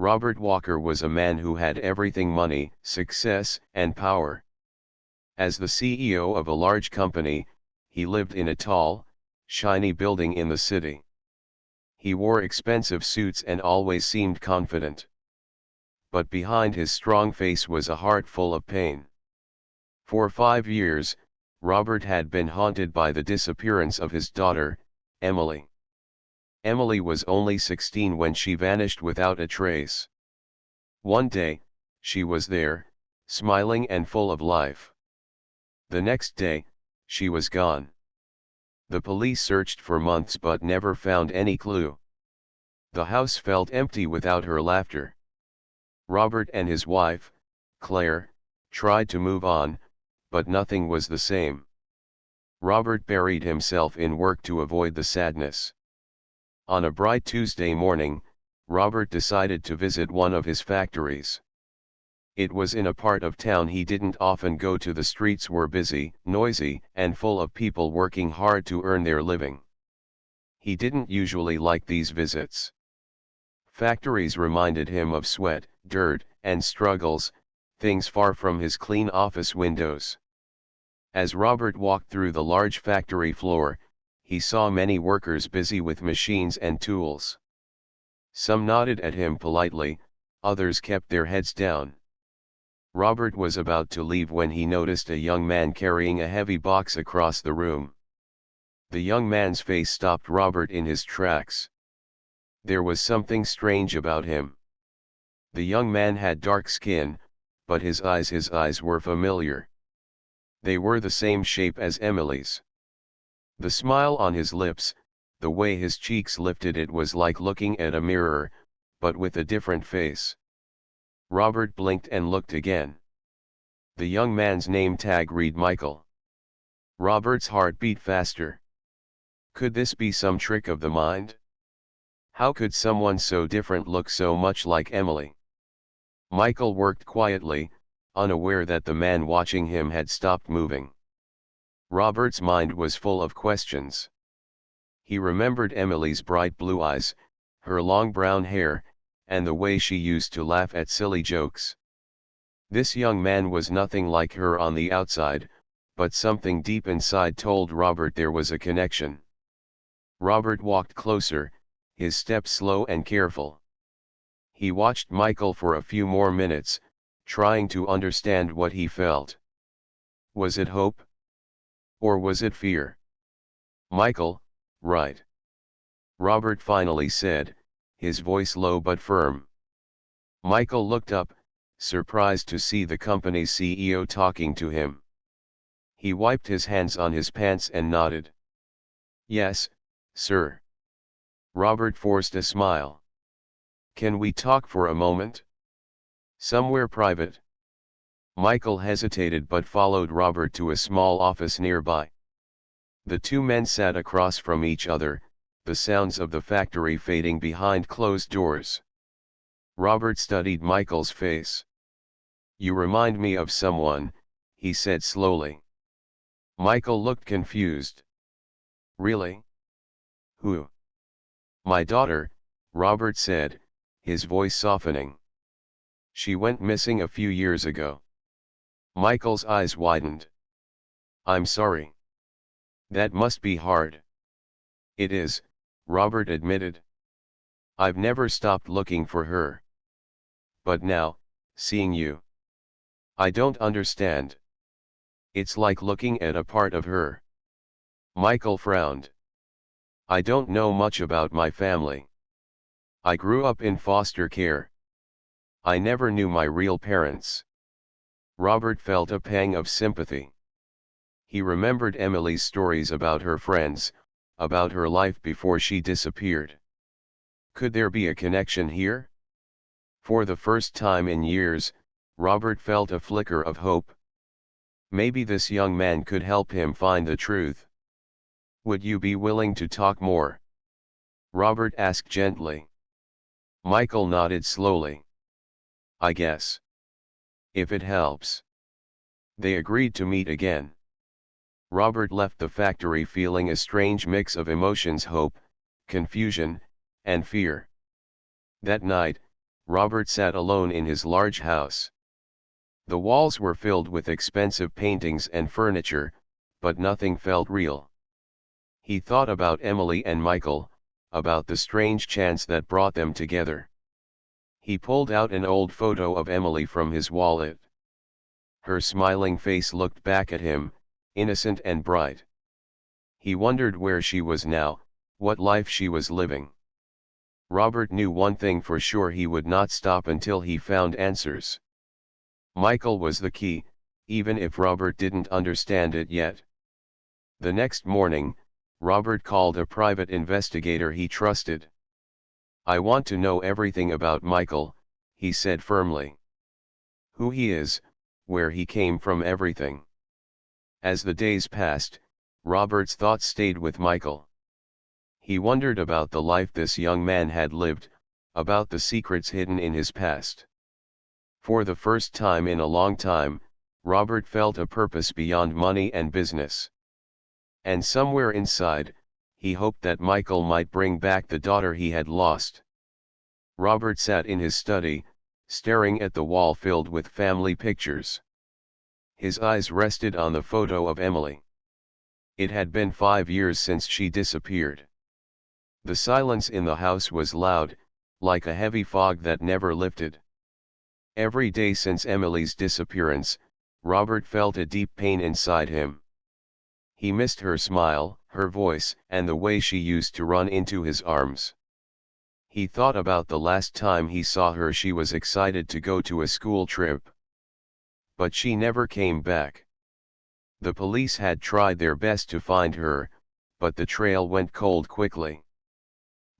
Robert Walker was a man who had everything: money, success, and power. As the CEO of a large company, he lived in a tall, shiny building in the city. He wore expensive suits and always seemed confident. But behind his strong face was a heart full of pain. For 5 years, Robert had been haunted by the disappearance of his daughter, Emily. Emily was only 16 when she vanished without a trace. One day, she was there, smiling and full of life. The next day, she was gone. The police searched for months but never found any clue. The house felt empty without her laughter. Robert and his wife, Claire, tried to move on, but nothing was the same. Robert buried himself in work to avoid the sadness. On a bright Tuesday morning, Robert decided to visit one of his factories. It was in a part of town he didn't often go to. The streets were busy, noisy, and full of people working hard to earn their living. He didn't usually like these visits. Factories reminded him of sweat, dirt, and struggles, things far from his clean office windows. As Robert walked through the large factory floor, he saw many workers busy with machines and tools. Some nodded at him politely, others kept their heads down. Robert was about to leave when he noticed a young man carrying a heavy box across the room. The young man's face stopped Robert in his tracks. There was something strange about him. The young man had dark skin, but his eyes were familiar. They were the same shape as Emily's. The smile on his lips, the way his cheeks lifted, it was like looking at a mirror, but with a different face. Robert blinked and looked again. The young man's name tag read Michael. Robert's heart beat faster. Could this be some trick of the mind? How could someone so different look so much like Emily? Michael worked quietly, unaware that the man watching him had stopped moving. Robert's mind was full of questions. He remembered Emily's bright blue eyes, her long brown hair, and the way she used to laugh at silly jokes. This young man was nothing like her on the outside, but something deep inside told Robert there was a connection. Robert walked closer, his steps slow and careful. He watched Michael for a few more minutes, trying to understand what he felt. Was it hope? Or was it fear? Michael, right? Robert finally said, his voice low but firm. Michael looked up, surprised to see the company's CEO talking to him. He wiped his hands on his pants and nodded. Yes, sir. Robert forced a smile. Can we talk for a moment? Somewhere private? Michael hesitated but followed Robert to a small office nearby. The two men sat across from each other, the sounds of the factory fading behind closed doors. Robert studied Michael's face. You remind me of someone, he said slowly. Michael looked confused. Really? Who? My daughter, Robert said, his voice softening. She went missing a few years ago. Michael's eyes widened. I'm sorry. That must be hard. It is, Robert admitted. I've never stopped looking for her. But now, seeing you, I don't understand. It's like looking at a part of her. Michael frowned. I don't know much about my family. I grew up in foster care. I never knew my real parents. Robert felt a pang of sympathy. He remembered Emily's stories about her friends, about her life before she disappeared. Could there be a connection here? For the first time in years, Robert felt a flicker of hope. Maybe this young man could help him find the truth. Would you be willing to talk more? Robert asked gently. Michael nodded slowly. I guess. If it helps. They agreed to meet again. Robert left the factory feeling a strange mix of emotions: hope, confusion, and fear. That night, Robert sat alone in his large house. The walls were filled with expensive paintings and furniture, but nothing felt real. He thought about Emily and Michael, about the strange chance that brought them together. He pulled out an old photo of Emily from his wallet. Her smiling face looked back at him, innocent and bright. He wondered where she was now, what life she was living. Robert knew one thing for sure: he would not stop until he found answers. Michael was the key, even if Robert didn't understand it yet. The next morning, Robert called a private investigator he trusted. "I want to know everything about Michael," he said firmly. "Who he is, where he came from, everything." As the days passed, Robert's thoughts stayed with Michael. He wondered about the life this young man had lived, about the secrets hidden in his past. For the first time in a long time, Robert felt a purpose beyond money and business. And somewhere inside, he hoped that Michael might bring back the daughter he had lost. Robert sat in his study, staring at the wall filled with family pictures. His eyes rested on the photo of Emily. It had been 5 years since she disappeared. The silence in the house was loud, like a heavy fog that never lifted. Every day since Emily's disappearance, Robert felt a deep pain inside him. He missed her smile, her voice, and the way she used to run into his arms. He thought about the last time he saw her. She was excited to go to a school trip. But she never came back. The police had tried their best to find her, but the trail went cold quickly.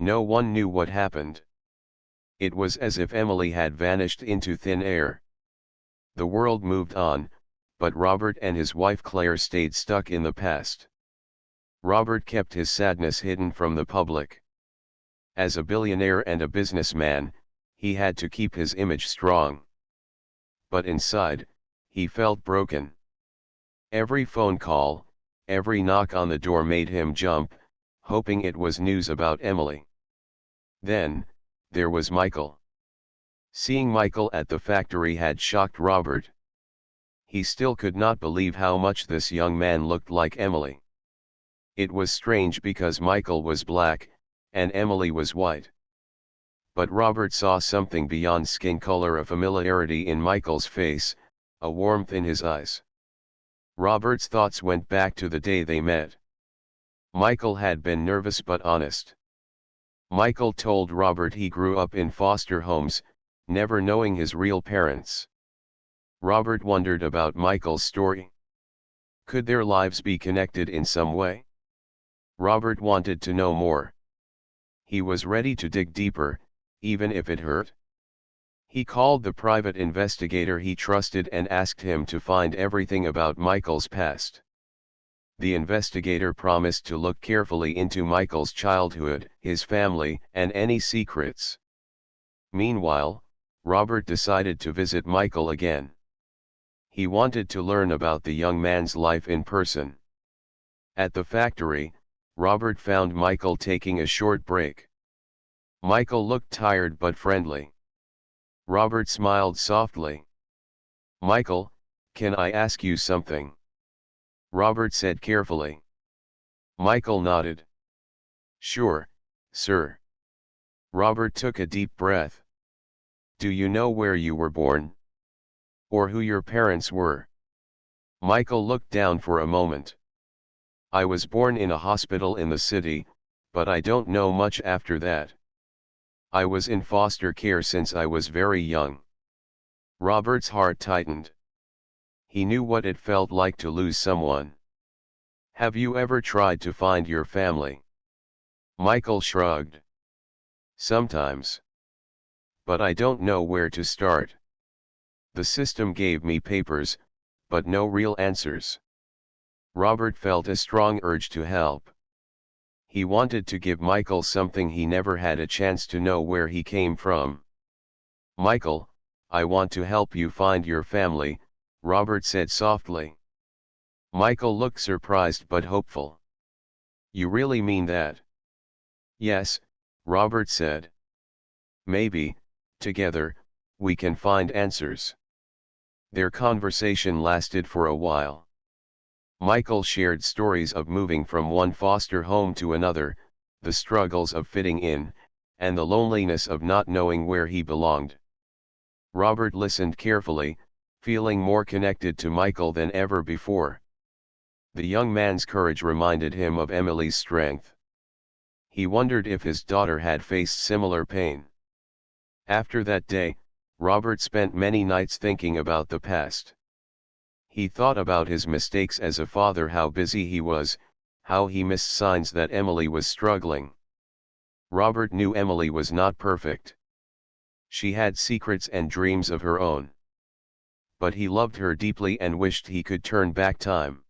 No one knew what happened. It was as if Emily had vanished into thin air. The world moved on, but Robert and his wife Claire stayed stuck in the past. Robert kept his sadness hidden from the public. As a billionaire and a businessman, he had to keep his image strong. But inside, he felt broken. Every phone call, every knock on the door made him jump, hoping it was news about Emily. Then, there was Michael. Seeing Michael at the factory had shocked Robert. He still could not believe how much this young man looked like Emily. It was strange because Michael was black, and Emily was white. But Robert saw something beyond skin color: a familiarity in Michael's face, a warmth in his eyes. Robert's thoughts went back to the day they met. Michael had been nervous but honest. Michael told Robert he grew up in foster homes, never knowing his real parents. Robert wondered about Michael's story. Could their lives be connected in some way? Robert wanted to know more. He was ready to dig deeper, even if it hurt. He called the private investigator he trusted and asked him to find everything about Michael's past. The investigator promised to look carefully into Michael's childhood, his family, and any secrets. Meanwhile, Robert decided to visit Michael again. He wanted to learn about the young man's life in person. At the factory, Robert found Michael taking a short break. Michael looked tired but friendly. Robert smiled softly. "Michael, can I ask you something?" Robert said carefully. Michael nodded. "Sure, sir." Robert took a deep breath. "Do you know where you were born? Or who your parents were?" Michael looked down for a moment. "I was born in a hospital in the city, but I don't know much after that. I was in foster care since I was very young." Robert's heart tightened. He knew what it felt like to lose someone. "Have you ever tried to find your family?" Michael shrugged. "Sometimes. But I don't know where to start. The system gave me papers, but no real answers." Robert felt a strong urge to help. He wanted to give Michael something he never had a chance to know where he came from. "Michael, I want to help you find your family," Robert said softly. Michael looked surprised but hopeful. "You really mean that?" "Yes," Robert said. "Maybe, Together, we can find answers. Their conversation lasted for a while. Michael shared stories of moving from one foster home to another, the struggles of fitting in, and the loneliness of not knowing where he belonged. Robert listened carefully, feeling more connected to Michael than ever before. The young man's courage reminded him of Emily's strength. He wondered if his daughter had faced similar pain. After that day, Robert spent many nights thinking about the past. He thought about his mistakes as a father, how busy he was, how he missed signs that Emily was struggling. Robert knew Emily was not perfect. She had secrets and dreams of her own. But he loved her deeply and wished he could turn back time.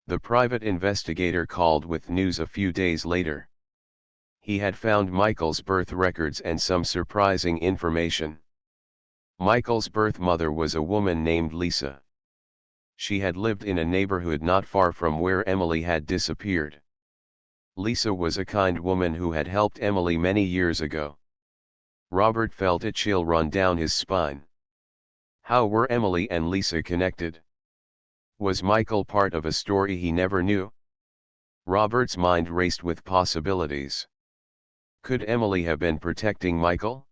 The private investigator called with news a few days later. He had found Michael's birth records and some surprising information. Michael's birth mother was a woman named Lisa. She had lived in a neighborhood not far from where Emily had disappeared. Lisa was a kind woman who had helped Emily many years ago. Robert felt a chill run down his spine. How were Emily and Lisa connected? Was Michael part of a story he never knew? Robert's mind raced with possibilities. Could Emily have been protecting Michael?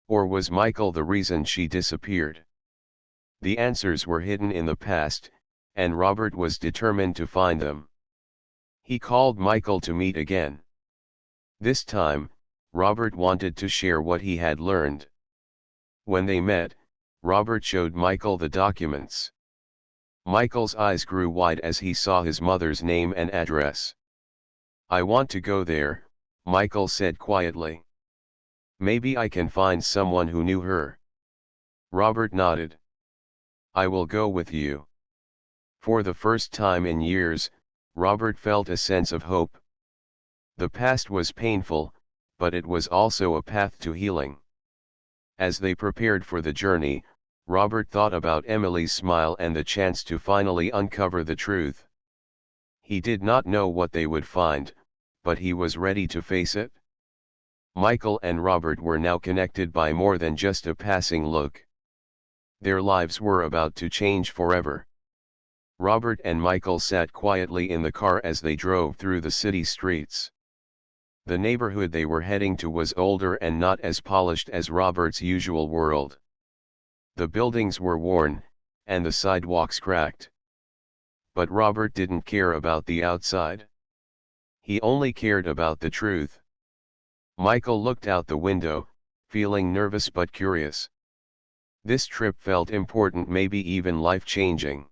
Or was Michael the reason she disappeared? The answers were hidden in the past, and Robert was determined to find them. He called Michael to meet again. This time, Robert wanted to share what he had learned. When they met, Robert showed Michael the documents. Michael's eyes grew wide as he saw his mother's name and address. "I want to go there," Michael said quietly. "Maybe I can find someone who knew her." Robert nodded. "I will go with you." For the first time in years, Robert felt a sense of hope. The past was painful, but it was also a path to healing. As they prepared for the journey, Robert thought about Emily's smile and the chance to finally uncover the truth. He did not know what they would find, but he was ready to face it. Michael and Robert were now connected by more than just a passing look. Their lives were about to change forever. Robert and Michael sat quietly in the car as they drove through the city streets. The neighborhood they were heading to was older and not as polished as Robert's usual world. The buildings were worn, and the sidewalks cracked. But Robert didn't care about the outside. He only cared about the truth. Michael looked out the window, feeling nervous but curious. This trip felt important, maybe even life-changing.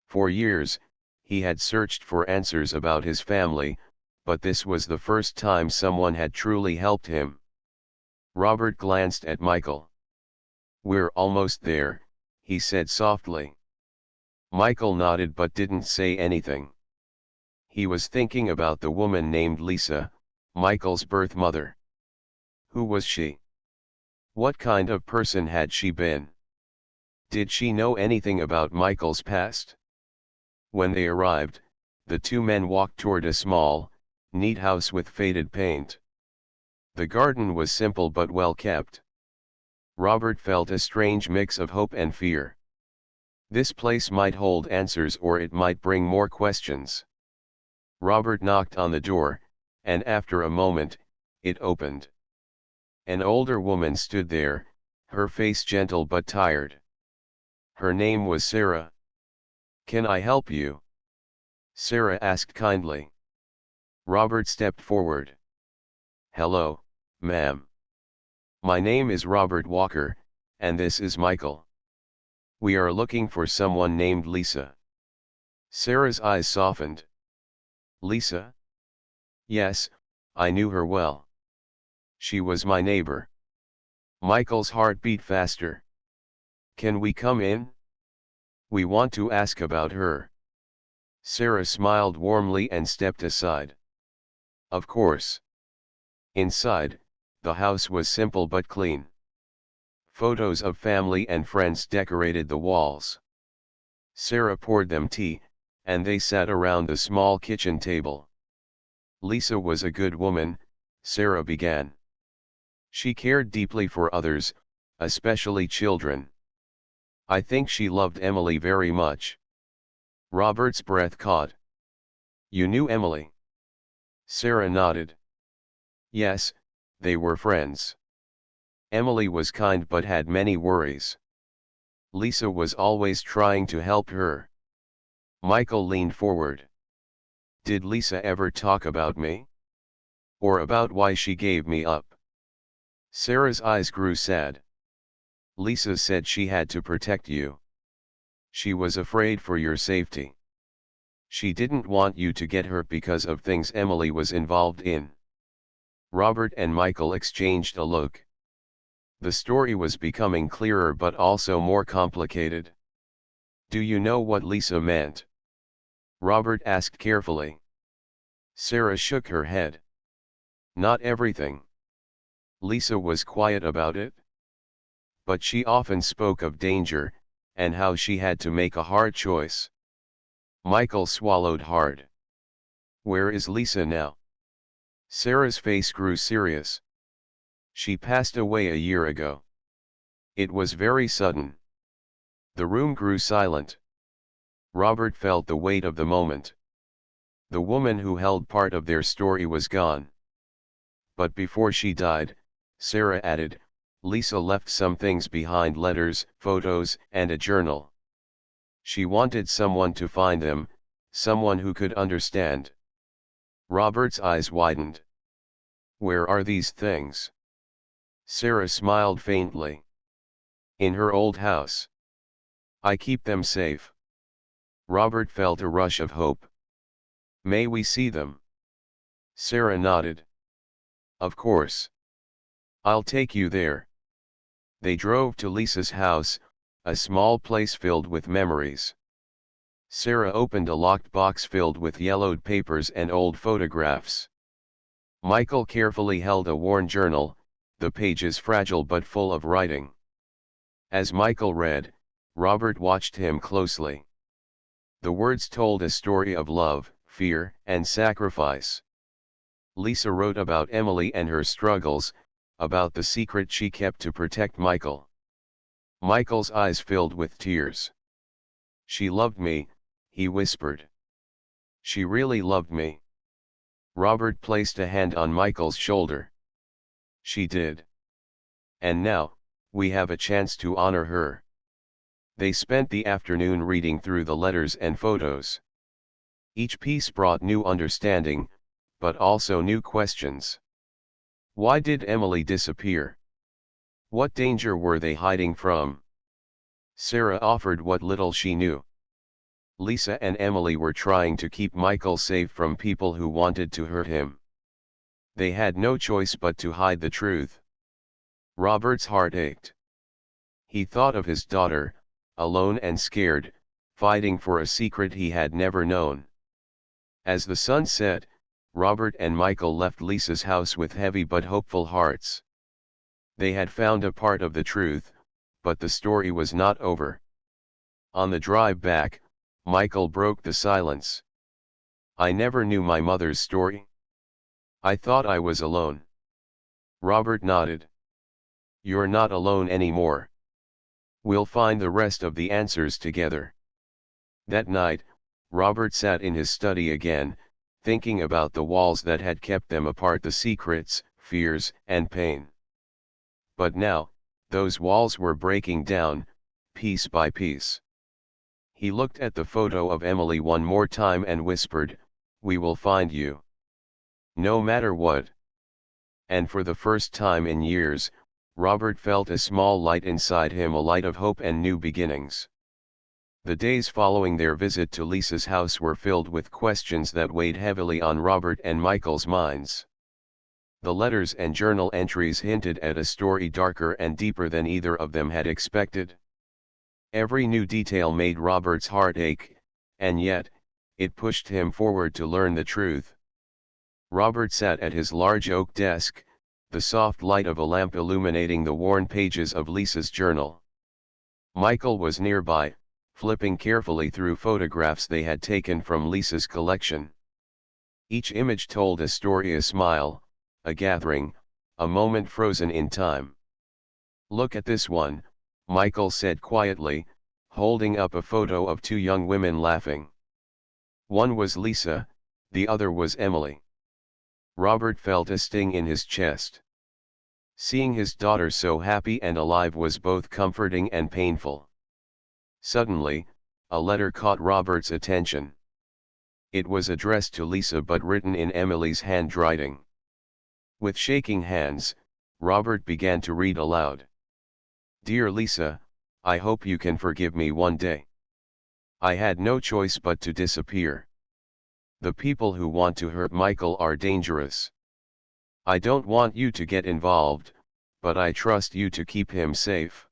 For years, he had searched for answers about his family, but this was the first time someone had truly helped him. Robert glanced at Michael. "We're almost there," he said softly. Michael nodded but didn't say anything. He was thinking about the woman named Lisa, Michael's birth mother. Who was she? What kind of person had she been? Did she know anything about Michael's past? When they arrived, the two men walked toward a small, neat house with faded paint. The garden was simple but well kept. Robert felt a strange mix of hope and fear. This place might hold answers or it might bring more questions. Robert knocked on the door, and after a moment, it opened. An older woman stood there, her face gentle but tired. Her name was Sarah. "Can I help you?" Sarah asked kindly. Robert stepped forward. "Hello, ma'am. My name is Robert Walker, and this is Michael. We are looking for someone named Lisa." Sarah's eyes softened. "Lisa? Yes, I knew her well. She was my neighbor." Michael's heart beat faster. "Can we come in? We want to ask about her." Sarah smiled warmly and stepped aside. "Of course." Inside, the house was simple but clean. Photos of family and friends decorated the walls. Sarah poured them tea, and they sat around the small kitchen table. "Lisa was a good woman," Sarah began. She cared deeply for others, especially children. I think she loved Emily very much. Robert's breath caught. You knew Emily? Sarah nodded. Yes, they were friends. Emily was kind but had many worries. Lisa was always trying to help her. Michael leaned forward. Did Lisa ever talk about me? Or about why she gave me up? Sarah's eyes grew sad. Lisa said she had to protect you. She was afraid for your safety. She didn't want you to get hurt because of things Emily was involved in. Robert and Michael exchanged a look. The story was becoming clearer but also more complicated. Do you know what Lisa meant? Robert asked carefully. Sarah shook her head. Not everything. Lisa was quiet about it. But she often spoke of danger, and how she had to make a hard choice. Michael swallowed hard. Where is Lisa now? Sarah's face grew serious. She passed away a year ago. It was very sudden. The room grew silent. Robert felt the weight of the moment. The woman who held part of their story was gone. But before she died, Sarah added, Lisa left some things behind: letters, photos, and a journal. She wanted someone to find them, someone who could understand. Robert's eyes widened. Where are these things? Sarah smiled faintly. In her old house. I keep them safe. Robert felt a rush of hope. May we see them? Sarah nodded. Of course. I'll take you there. They drove to Lisa's house, a small place filled with memories. Sarah opened a locked box filled with yellowed papers and old photographs. Michael carefully held a worn journal, the pages fragile but full of writing. As Michael read, Robert watched him closely. The words told a story of love, fear, and sacrifice. Lisa wrote about Emily and her struggles, about the secret she kept to protect Michael. Michael's eyes filled with tears. She loved me, he whispered. She really loved me. Robert placed a hand on Michael's shoulder. She did. And now, we have a chance to honor her. They spent the afternoon reading through the letters and photos. Each piece brought new understanding, but also new questions. Why did Emily disappear? What danger were they hiding from? Sarah offered what little she knew. Lisa and Emily were trying to keep Michael safe from people who wanted to hurt him. They had no choice but to hide the truth. Robert's heart ached. He thought of his daughter, alone and scared, fighting for a secret he had never known. As the sun set, Robert and Michael left Lisa's house with heavy but hopeful hearts. They had found a part of the truth, but the story was not over. On the drive back, Michael broke the silence. I never knew my mother's story. I thought I was alone. Robert nodded. You're not alone anymore. We'll find the rest of the answers together. That night, Robert sat in his study again, thinking about the walls that had kept them apart, the secrets, fears, and pain. But now, those walls were breaking down, piece by piece. He looked at the photo of Emily one more time and whispered, we will find you. No matter what. And for the first time in years, Robert felt a small light inside him, a light of hope and new beginnings. The days following their visit to Lisa's house were filled with questions that weighed heavily on Robert and Michael's minds. The letters and journal entries hinted at a story darker and deeper than either of them had expected. Every new detail made Robert's heart ache, and yet, it pushed him forward to learn the truth. Robert sat at his large oak desk, the soft light of a lamp illuminating the worn pages of Lisa's journal. Michael was nearby, flipping carefully through photographs they had taken from Lisa's collection. Each image told a story: a smile, a gathering, a moment frozen in time. "Look at this one," Michael said quietly, holding up a photo of two young women laughing. One was Lisa, the other was Emily. Robert felt a sting in his chest. Seeing his daughter so happy and alive was both comforting and painful. Suddenly, a letter caught Robert's attention. It was addressed to Lisa but written in Emily's handwriting. With shaking hands, Robert began to read aloud. "Dear Lisa, I hope you can forgive me one day. I had no choice but to disappear. The people who want to hurt Michael are dangerous. I don't want you to get involved, but I trust you to keep him safe.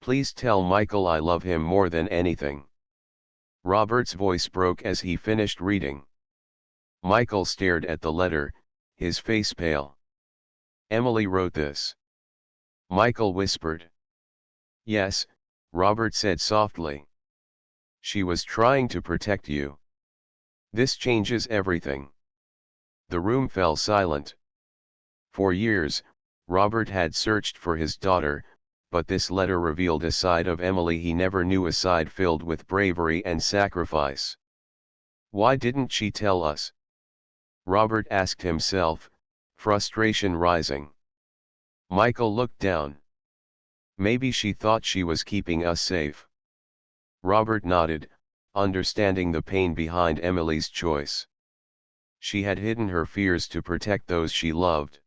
Please tell Michael I love him more than anything." Robert's voice broke as he finished reading. Michael stared at the letter, his face pale. "Emily wrote this?" Michael whispered. "Yes," Robert said softly. "She was trying to protect you. This changes everything." The room fell silent. For years, Robert had searched for his daughter, but this letter revealed a side of Emily he never knew, a side filled with bravery and sacrifice. "Why didn't she tell us?" Robert asked himself, frustration rising. Michael looked down. "Maybe she thought she was keeping us safe." Robert nodded, understanding the pain behind Emily's choice. She had hidden her fears to protect those she loved.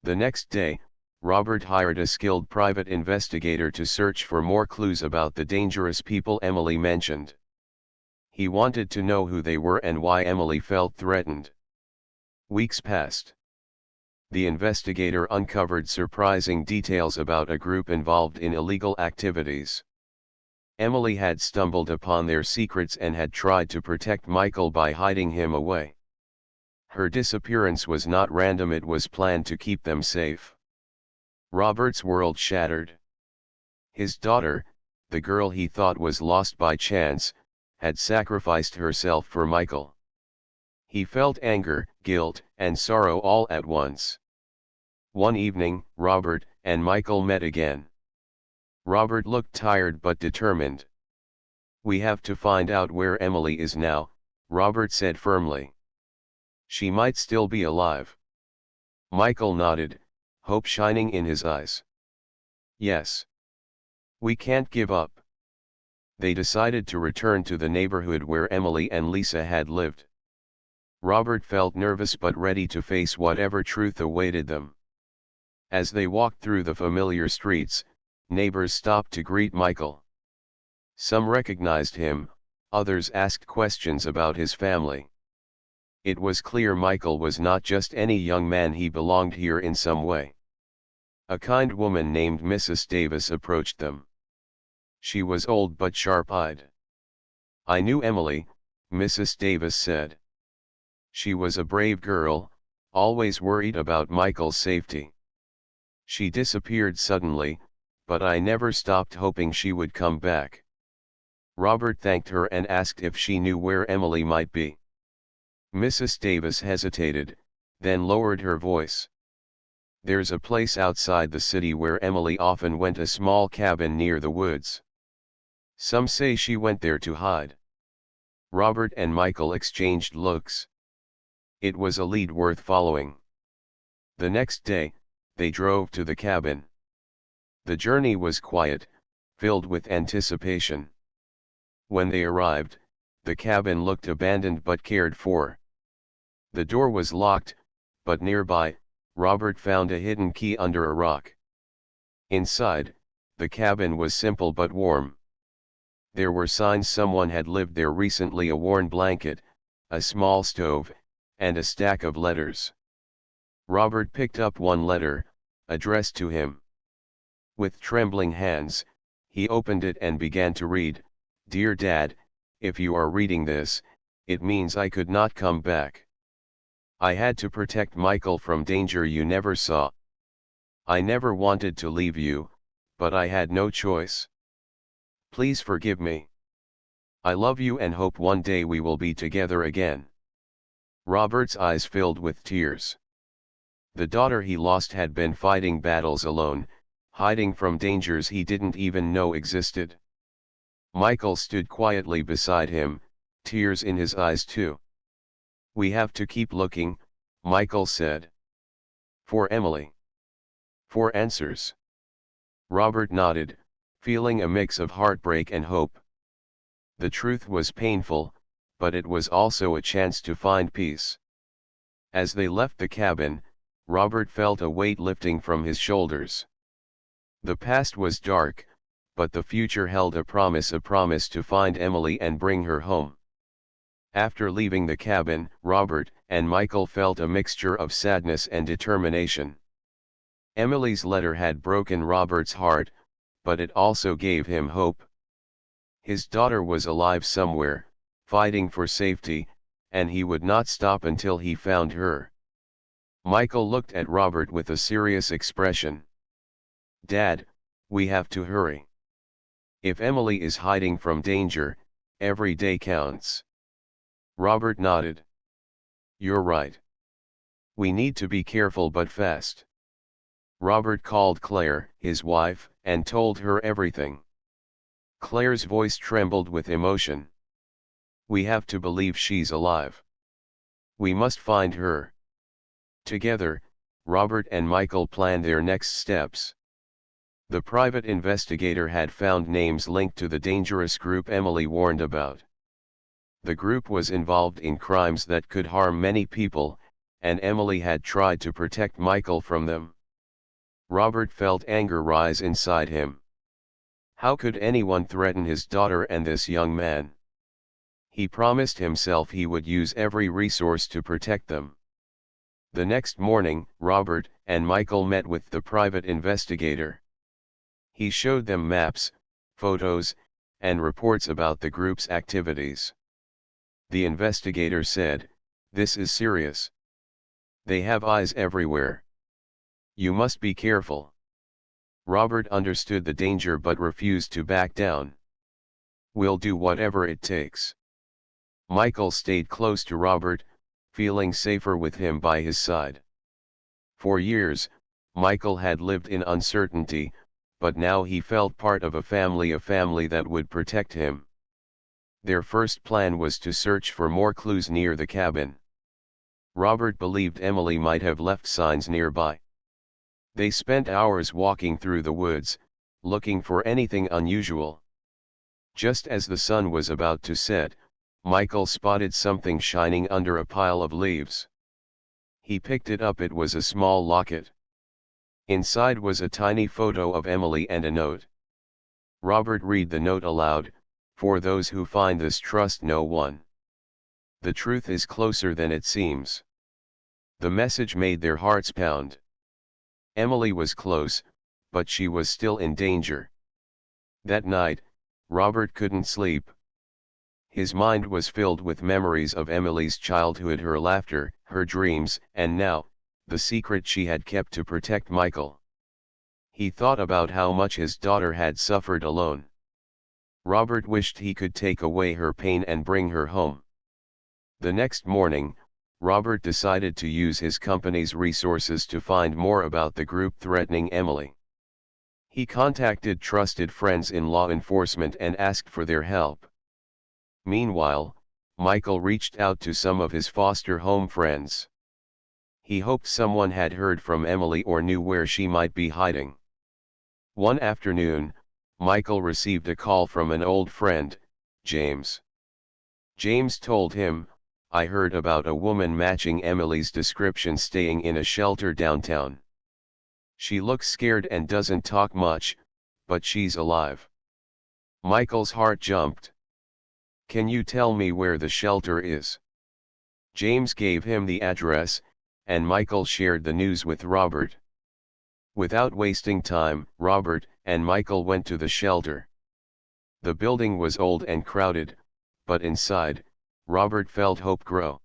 The next day, Robert hired a skilled private investigator to search for more clues about the dangerous people Emily mentioned. He wanted to know who they were and why Emily felt threatened. Weeks passed. The investigator uncovered surprising details about a group involved in illegal activities. Emily had stumbled upon their secrets and had tried to protect Michael by hiding him away. Her disappearance was not random, it was planned to keep them safe. Robert's world shattered. His daughter, the girl he thought was lost by chance, had sacrificed herself for Michael. He felt anger, guilt, and sorrow all at once. One evening, Robert and Michael met again. Robert looked tired but determined. "We have to find out where Emily is now," Robert said firmly. "She might still be alive." Michael nodded, hope shining in his eyes. "Yes. We can't give up." They decided to return to the neighborhood where Emily and Lisa had lived. Robert felt nervous but ready to face whatever truth awaited them. As they walked through the familiar streets, neighbors stopped to greet Michael. Some recognized him, others asked questions about his family. It was clear Michael was not just any young man, he belonged here in some way. A kind woman named Mrs. Davis approached them. She was old but sharp-eyed. "I knew Emily," Mrs. Davis said. "She was a brave girl, always worried about Michael's safety. She disappeared suddenly, but I never stopped hoping she would come back." Robert thanked her and asked if she knew where Emily might be. Mrs. Davis hesitated, then lowered her voice. "There's a place outside the city where Emily often went, a small cabin near the woods. Some say she went there to hide." Robert and Michael exchanged looks. It was a lead worth following. The next day, they drove to the cabin. The journey was quiet, filled with anticipation. When they arrived, the cabin looked abandoned but cared for. The door was locked, but nearby, Robert found a hidden key under a rock. Inside, the cabin was simple but warm. There were signs someone had lived there recently: a worn blanket, a small stove, and a stack of letters. Robert picked up one letter, addressed to him. With trembling hands, he opened it and began to read, "Dear Dad, if you are reading this, it means I could not come back. I had to protect Michael from danger you never saw. I never wanted to leave you, but I had no choice. Please forgive me. I love you and hope one day we will be together again." Robert's eyes filled with tears. The daughter he lost had been fighting battles alone, hiding from dangers he didn't even know existed. Michael stood quietly beside him, tears in his eyes too. "We have to keep looking," Michael said. "For Emily?" "For answers." Robert nodded, feeling a mix of heartbreak and hope. The truth was painful, but it was also a chance to find peace. As they left the cabin, Robert felt a weight lifting from his shoulders. The past was dark, but the future held a promise to find Emily and bring her home. After leaving the cabin, Robert and Michael felt a mixture of sadness and determination. Emily's letter had broken Robert's heart, but it also gave him hope. His daughter was alive somewhere, fighting for safety, and he would not stop until he found her. Michael looked at Robert with a serious expression. "Dad, we have to hurry. If Emily is hiding from danger, every day counts." Robert nodded. "You're right. We need to be careful but fast." Robert called Claire, his wife, and told her everything. Claire's voice trembled with emotion. "We have to believe she's alive. We must find her." Together, Robert and Michael planned their next steps. The private investigator had found names linked to the dangerous group Emily warned about. The group was involved in crimes that could harm many people, and Emily had tried to protect Michael from them. Robert felt anger rise inside him. How could anyone threaten his daughter and this young man? He promised himself he would use every resource to protect them. The next morning, Robert and Michael met with the private investigator. He showed them maps, photos, and reports about the group's activities. The investigator said, "This is serious. They have eyes everywhere. You must be careful." Robert understood the danger but refused to back down. "We'll do whatever it takes." Michael stayed close to Robert, feeling safer with him by his side. For years, Michael had lived in uncertainty, but now he felt part of a family that would protect him. Their first plan was to search for more clues near the cabin. Robert believed Emily might have left signs nearby. They spent hours walking through the woods, looking for anything unusual. Just as the sun was about to set, Michael spotted something shining under a pile of leaves. He picked it up. It was a small locket. Inside was a tiny photo of Emily and a note. Robert read the note aloud, "For those who find this, trust no one. The truth is closer than it seems." The message made their hearts pound. Emily was close, but she was still in danger. That night, Robert couldn't sleep. His mind was filled with memories of Emily's childhood, her laughter, her dreams, and now, the secret she had kept to protect Michael. He thought about how much his daughter had suffered alone. Robert wished he could take away her pain and bring her home. The next morning, Robert decided to use his company's resources to find more about the group threatening Emily. He contacted trusted friends in law enforcement and asked for their help. Meanwhile, Michael reached out to some of his foster home friends. He hoped someone had heard from Emily or knew where she might be hiding. One afternoon, Michael received a call from an old friend, James. James told him, "I heard about a woman matching Emily's description staying in a shelter downtown. She looks scared and doesn't talk much, but she's alive." Michael's heart jumped. "Can you tell me where the shelter is?" James gave him the address, and Michael shared the news with Robert. Without wasting time, Robert and Michael went to the shelter. The building was old and crowded, but inside, Robert felt hope grow.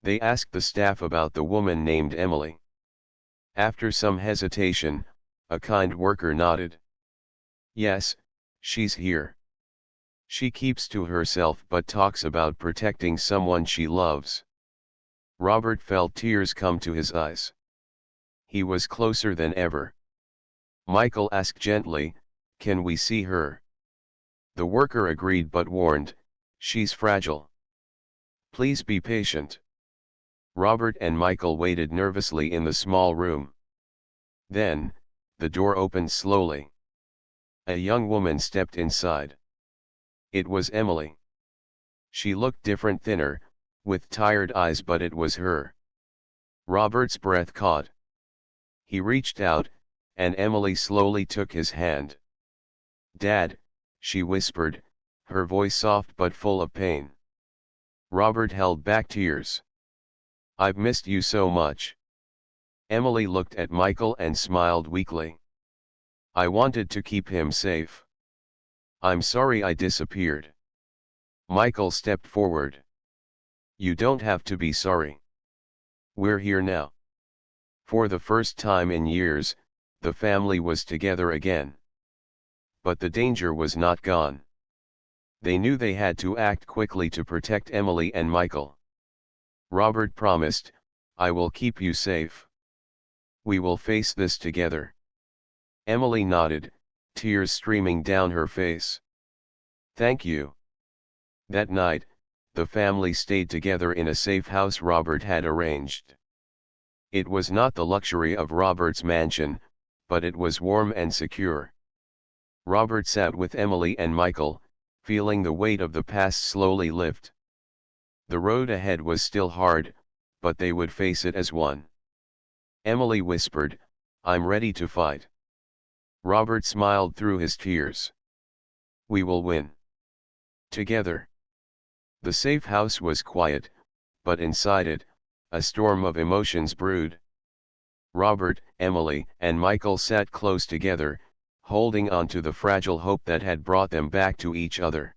They asked the staff about the woman named Emily. After some hesitation, a kind worker nodded. "Yes, she's here. She keeps to herself but talks about protecting someone she loves." Robert felt tears come to his eyes. He was closer than ever. Michael asked gently, "Can we see her?" The worker agreed but warned, "She's fragile. Please be patient." Robert and Michael waited nervously in the small room. Then, the door opened slowly. A young woman stepped inside. It was Emily. She looked different, thinner, with tired eyes, but it was her. Robert's breath caught. He reached out, and Emily slowly took his hand. "Dad," she whispered, her voice soft but full of pain. Robert held back tears. "I've missed you so much." Emily looked at Michael and smiled weakly. "I wanted to keep him safe. I'm sorry I disappeared." Michael stepped forward. "You don't have to be sorry. We're here now." For the first time in years, the family was together again. But the danger was not gone. They knew they had to act quickly to protect Emily and Michael. Robert promised, "I will keep you safe. We will face this together." Emily nodded, tears streaming down her face. "Thank you." That night, the family stayed together in a safe house Robert had arranged. It was not the luxury of Robert's mansion, but it was warm and secure. Robert sat with Emily and Michael, feeling the weight of the past slowly lift. The road ahead was still hard, but they would face it as one. Emily whispered, "I'm ready to fight." Robert smiled through his tears. "We will win. Together." The safe house was quiet, but inside it, a storm of emotions brewed. Robert, Emily, and Michael sat close together, holding on to the fragile hope that had brought them back to each other.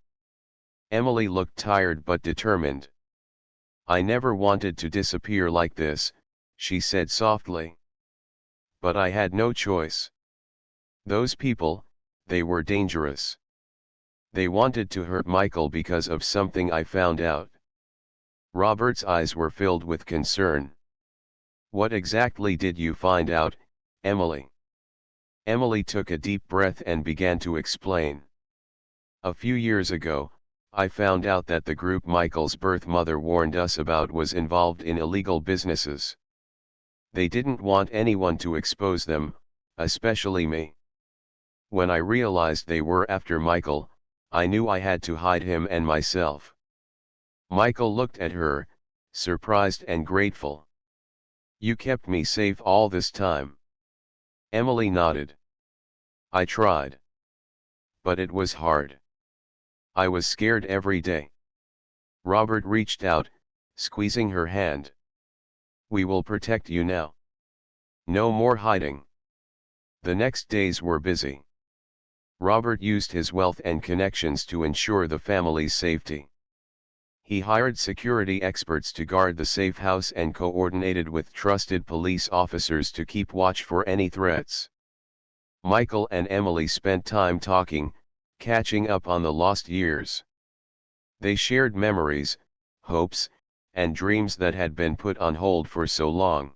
Emily looked tired but determined. "I never wanted to disappear like this," she said softly. "But I had no choice. Those people, they were dangerous. They wanted to hurt Michael because of something I found out." Robert's eyes were filled with concern. "What exactly did you find out, Emily?" Emily took a deep breath and began to explain. "A few years ago, I found out that the group Michael's birth mother warned us about was involved in illegal businesses. They didn't want anyone to expose them, especially me. When I realized they were after Michael, I knew I had to hide him and myself." Michael looked at her, surprised and grateful. "You kept me safe all this time." Emily nodded. "I tried. But it was hard. I was scared every day." Robert reached out, squeezing her hand. "We will protect you now. No more hiding." The next days were busy. Robert used his wealth and connections to ensure the family's safety. He hired security experts to guard the safe house and coordinated with trusted police officers to keep watch for any threats. Michael and Emily spent time talking, catching up on the lost years. They shared memories, hopes, and dreams that had been put on hold for so long.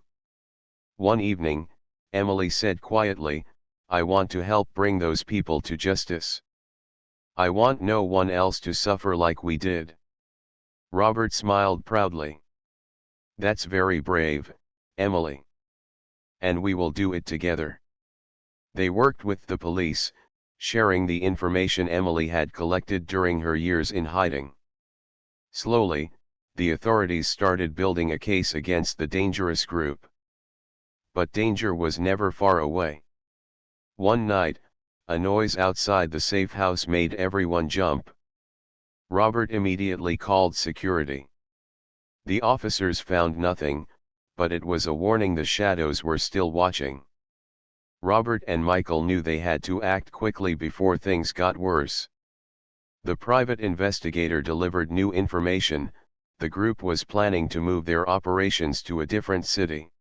One evening, Emily said quietly, "I want to help bring those people to justice. I want no one else to suffer like we did." Robert smiled proudly. "That's very brave, Emily. And we will do it together." They worked with the police, sharing the information Emily had collected during her years in hiding. Slowly, the authorities started building a case against the dangerous group. But danger was never far away. One night, a noise outside the safe house made everyone jump. Robert immediately called security. The officers found nothing, but it was a warning the shadows were still watching. Robert and Michael knew they had to act quickly before things got worse. The private investigator delivered new information: the group was planning to move their operations to a different city.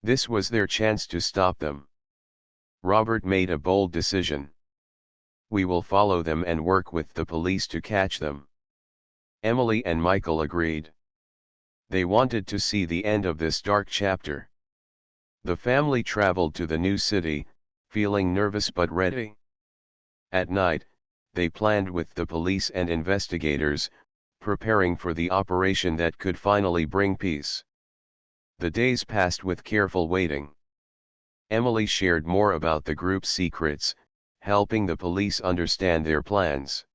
This was their chance to stop them. Robert made a bold decision. "We will follow them and work with the police to catch them." Emily and Michael agreed. They wanted to see the end of this dark chapter. The family traveled to the new city, feeling nervous but ready. At night, they planned with the police and investigators, preparing for the operation that could finally bring peace. The days passed with careful waiting. Emily shared more about the group's secrets, helping the police understand their plans.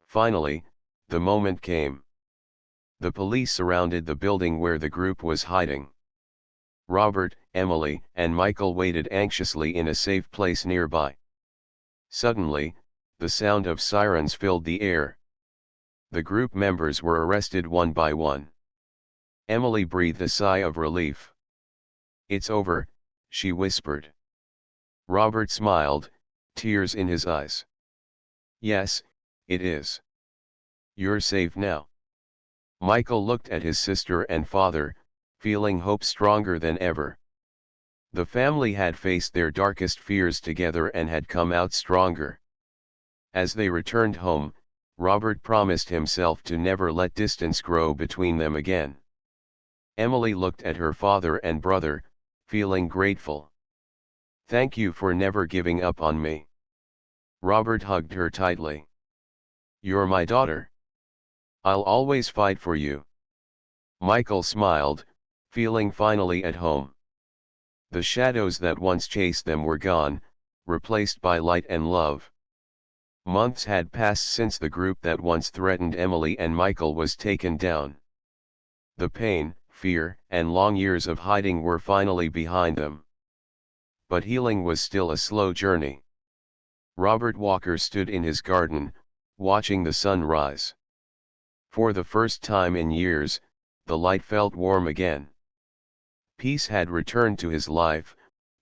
Finally, the moment came. The police surrounded the building where the group was hiding. Robert, Emily, and Michael waited anxiously in a safe place nearby. Suddenly, the sound of sirens filled the air. The group members were arrested one by one. Emily breathed a sigh of relief. "It's over," she whispered. Robert smiled, tears in his eyes. "Yes, it is. You're safe now." Michael looked at his sister and father, feeling hope stronger than ever. The family had faced their darkest fears together and had come out stronger. As they returned home, Robert promised himself to never let distance grow between them again. Emily looked at her father and brother, feeling grateful. "Thank you for never giving up on me." Robert hugged her tightly. "You're my daughter. I'll always fight for you." Michael smiled, feeling finally at home. The shadows that once chased them were gone, replaced by light and love. Months had passed since the group that once threatened Emily and Michael was taken down. The pain, fear, and long years of hiding were finally behind them. But healing was still a slow journey. Robert Walker stood in his garden, watching the sun rise. For the first time in years, the light felt warm again. Peace had returned to his life,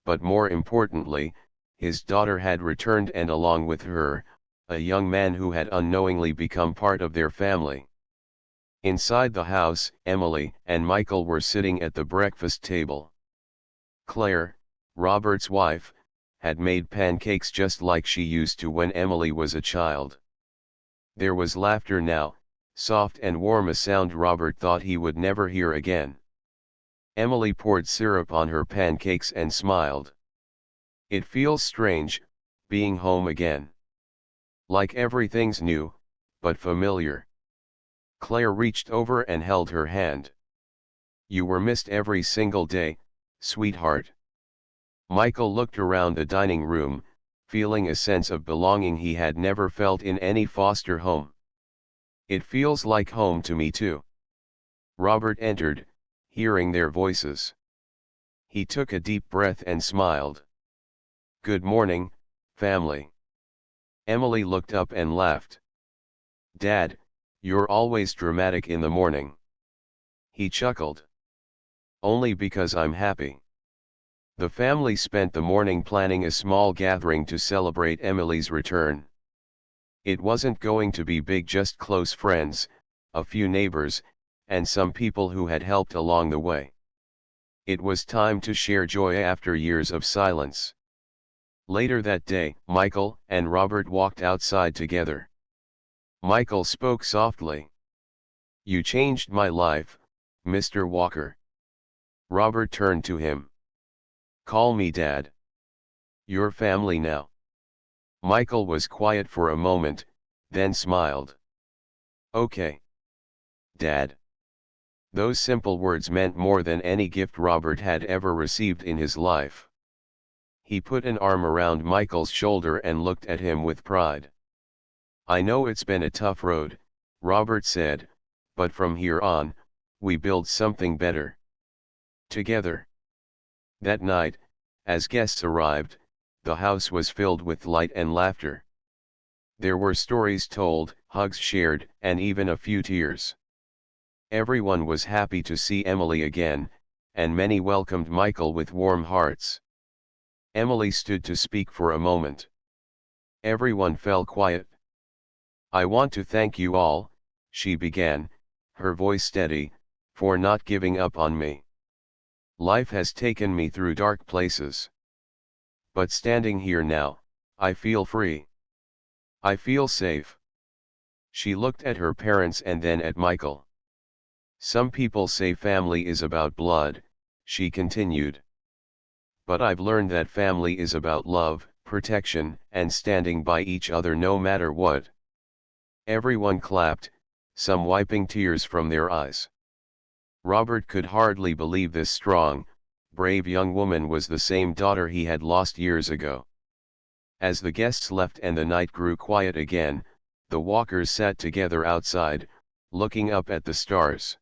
but more importantly, his daughter had returned, and along with her, a young man who had unknowingly become part of their family. Inside the house, Emily and Michael were sitting at the breakfast table. Claire, Robert's wife, had made pancakes just like she used to when Emily was a child. There was laughter now, soft and warm, a sound Robert thought he would never hear again. Emily poured syrup on her pancakes and smiled. "It feels strange, being home again. Like everything's new, but familiar." Claire reached over and held her hand. "You were missed every single day, sweetheart." Michael looked around the dining room, feeling a sense of belonging he had never felt in any foster home. "It feels like home to me too." Robert entered, hearing their voices. He took a deep breath and smiled. "Good morning, family." Emily looked up and laughed. "Dad, you're always dramatic in the morning." He chuckled. "Only because I'm happy." The family spent the morning planning a small gathering to celebrate Emily's return. It wasn't going to be big, just close friends, a few neighbors, and some people who had helped along the way. It was time to share joy after years of silence. Later that day, Michael and Robert walked outside together. Michael spoke softly. "You changed my life, Mr. Walker." Robert turned to him. "Call me Dad. You're family now." Michael was quiet for a moment, then smiled. "Okay, Dad." Those simple words meant more than any gift Robert had ever received in his life. He put an arm around Michael's shoulder and looked at him with pride. "I know it's been a tough road," Robert said, "but from here on, we build something better. Together." That night, as guests arrived, the house was filled with light and laughter. There were stories told, hugs shared, and even a few tears. Everyone was happy to see Emily again, and many welcomed Michael with warm hearts. Emily stood to speak for a moment. Everyone fell quiet. "I want to thank you all," she began, her voice steady, "for not giving up on me. Life has taken me through dark places. But standing here now, I feel free. I feel safe." She looked at her parents and then at Michael. "Some people say family is about blood," she continued. but I've learned that family is about love, protection, and standing by each other no matter what." Everyone clapped, some wiping tears from their eyes. Robert could hardly believe this strong, brave young woman was the same daughter he had lost years ago. As the guests left and the night grew quiet again, the walkers sat together outside, looking up at the stars.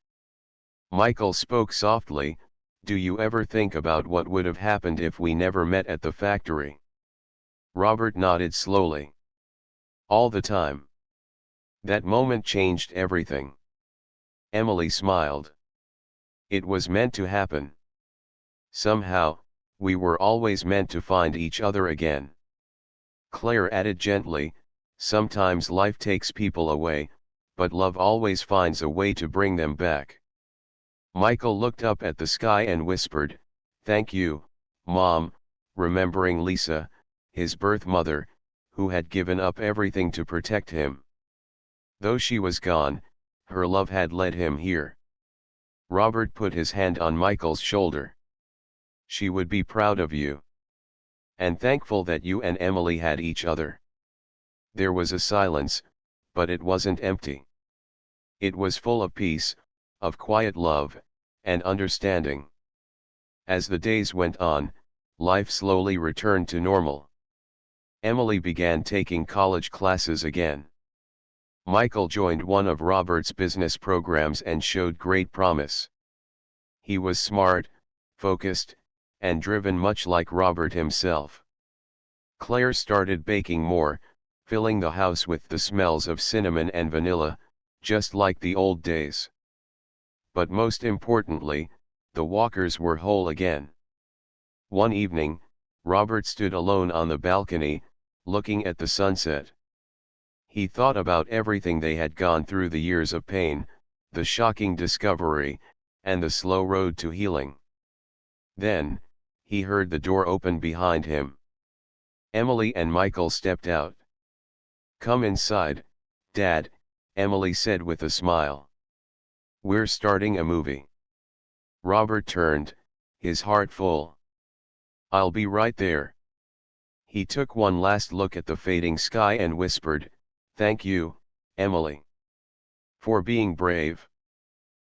Michael spoke softly, "Do you ever think about what would have happened if we never met at the factory?" Robert nodded slowly. "All the time. That moment changed everything." Emily smiled. "It was meant to happen. Somehow, we were always meant to find each other again." Claire added gently, "Sometimes life takes people away, but love always finds a way to bring them back." Michael looked up at the sky and whispered, "Thank you, Mom," remembering Lisa, his birth mother, who had given up everything to protect him. Though she was gone, her love had led him here. Robert put his hand on Michael's shoulder. "She would be proud of you. And thankful that you and Emily had each other." There was a silence, but it wasn't empty. It was full of peace, of quiet love, and understanding. As the days went on, life slowly returned to normal. Emily began taking college classes again. Michael joined one of Robert's business programs and showed great promise. He was smart, focused, and driven much like Robert himself. Claire started baking more, filling the house with the smells of cinnamon and vanilla, just like the old days. But most importantly, the walkers were whole again. One evening, Robert stood alone on the balcony, looking at the sunset. He thought about everything they had gone through, the years of pain, the shocking discovery, and the slow road to healing. Then, he heard the door open behind him. Emily and Michael stepped out. "Come inside, Dad," Emily said with a smile. "We're starting a movie." Robert turned, his heart full. "I'll be right there." He took one last look at the fading sky and whispered, "Thank you, Emily. For being brave.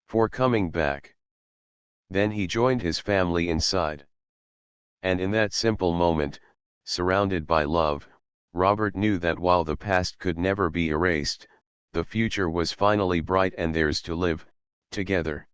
For coming back." Then he joined his family inside. And in that simple moment, surrounded by love, Robert knew that while the past could never be erased, the future was finally bright and theirs to live, together.